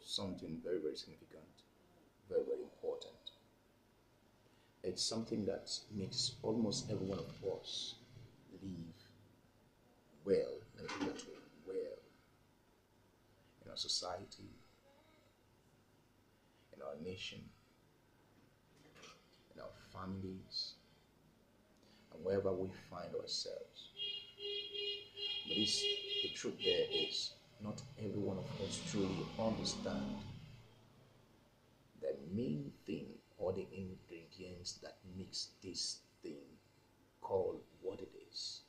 something very, very significant, very, very important. It's something that makes almost every one of us live well, and live that way well in our society, in our nation, in our families, and wherever we find ourselves. But the truth there is, not every one of us truly understand the main thing or the ingredients that makes this thing called what it is.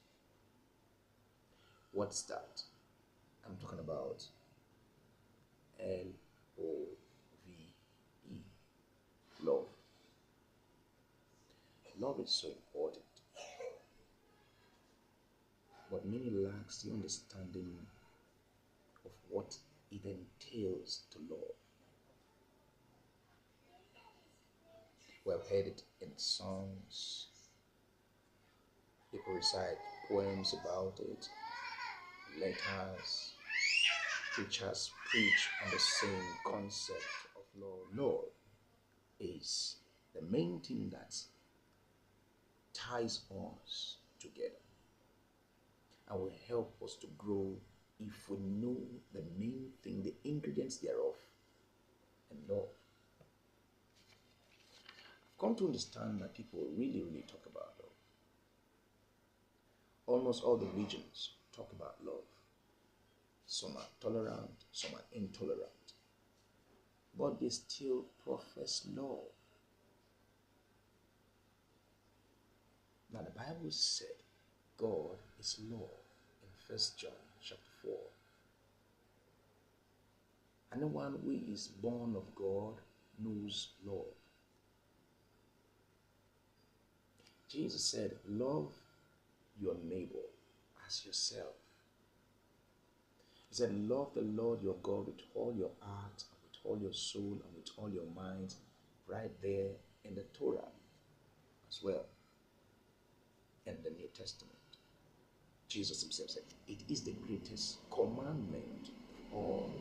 What's that? I'm talking about Love. Love. Love is so important, but many lacks the understanding of what it entails to love. We have heard it in songs, people recite poems about it, letters, preachers preach on the same concept of love. Love is the main thing that ties us together and will help us to grow if we know the main thing, the ingredients thereof, and love. I've come to understand that people really, really talk about love. Almost all the religions talk about love. Some are tolerant, some are intolerant, but they still profess love. Now the Bible said God is love in 1 John chapter 4. And the one who is born of God knows love. Jesus said, love your neighbor as yourself. He said, love the Lord your God with all your heart, and with all your soul, and with all your mind, right there in the Torah as well, in the New Testament. Jesus himself said, it is the greatest commandment of all.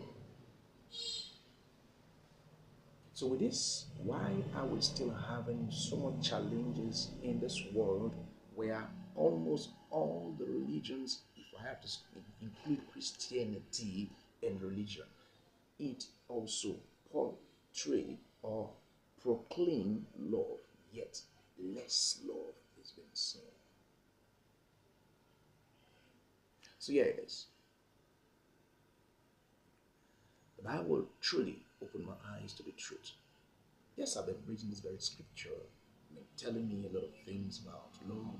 So with this, why are we still having so much challenges in this world where almost all the religions, if I have to include Christianity in religion, it also portray or proclaim love, yet less love is being seen. So here it is. The Bible truly opened my eyes to the truth. Yes, I've been reading this very scripture, telling me a lot of things about love.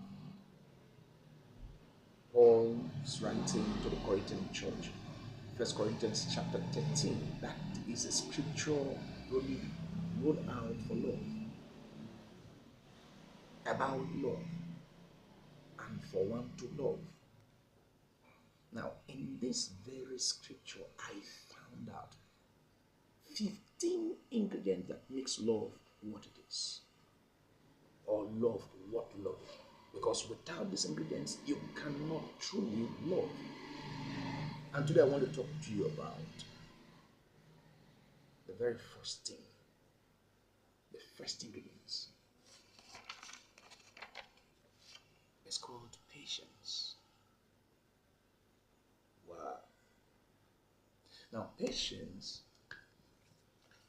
Paul is writing to the Corinthian church, 1 Corinthians chapter 13. That is a scripture really rolled out for love, about love, and for one to love. Now, in this very scripture, I found out 15 ingredients that makes love what it is, or love what love is. Because without these ingredients, you cannot truly love. And today I want to talk to you about the very first thing, the first ingredients. It's called patience. Wow. Now, patience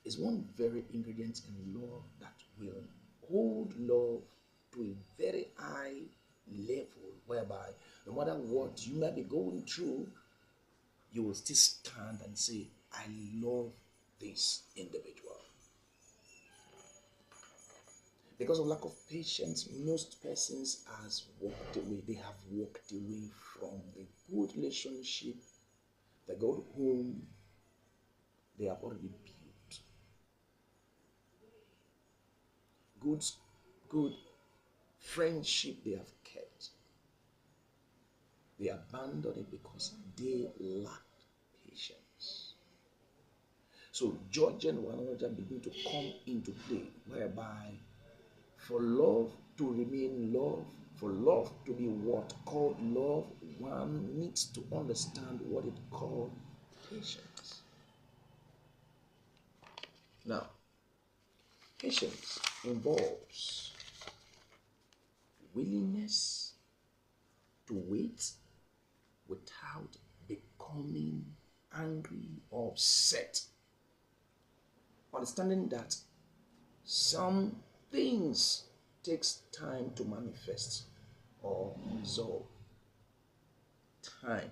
is one very ingredient in love that will hold love to a very high level, whereby no matter what you might be going through, you will still stand and say, I love this individual. Because of lack of patience, most persons has walked away. They have walked away from the good relationship, the good home they have already built. Good friendship they have kept. They abandoned it because they lacked patience. So judging one another begin to come into play, whereby for love to remain love, for love to be what called love, one needs to understand what it called patience. Now, patience involves willingness to wait without becoming angry or upset. Understanding that some things takes time to manifest or resolve. Time.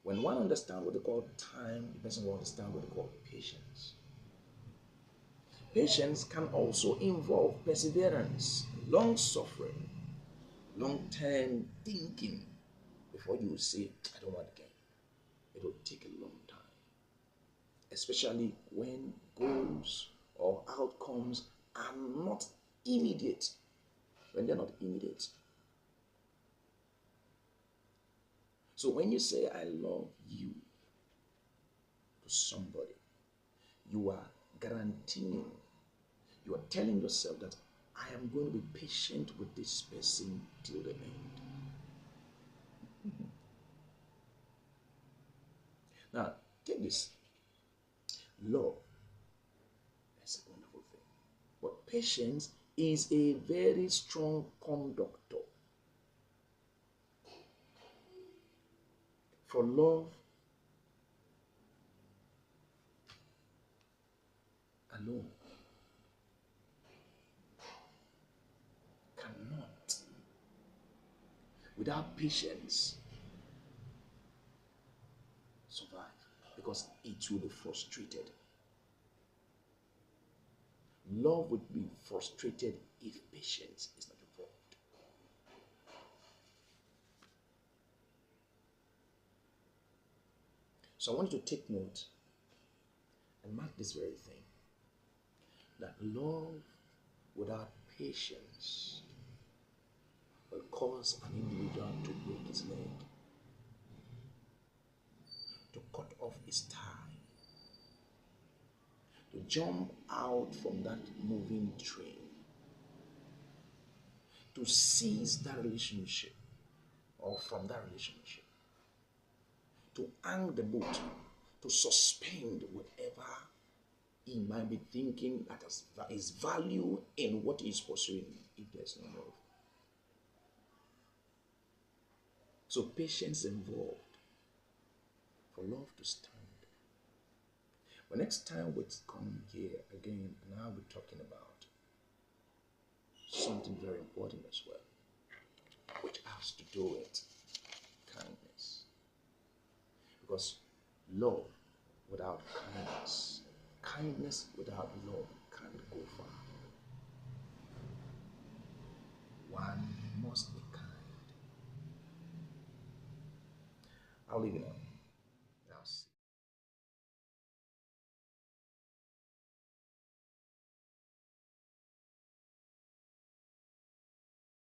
When one understands what they call time, the person will understand what they call patience. Patience can also involve perseverance, long suffering, long term thinking before you say, I don't want again. It will take a long time, especially when goals or outcomes are not immediate. When they're not immediate. So when you say, I love you to somebody, you are guaranteeing, you are telling yourself that I am going to be patient with this person till the end. Now, take this. Love, that's a wonderful thing. But patience is a very strong conductor. For love alone cannot, without patience, survive, because it will be frustrated. Love would be frustrated if patience is not involved. So I want you to take note and mark this very thing, that love without patience will cause an individual to break his leg, to cut off his tie, to jump out from that moving train, to seize that relationship or from that relationship, to hang the boat, to suspend whatever he might be thinking that is value in what he is pursuing if there's no love. So patience involved for love to stand. But next time we come here again, and I'll be talking about something very important as well, which has to do with kindness. Because love without kindness, kindness without love can't go far. One must be kind. I'll leave it now.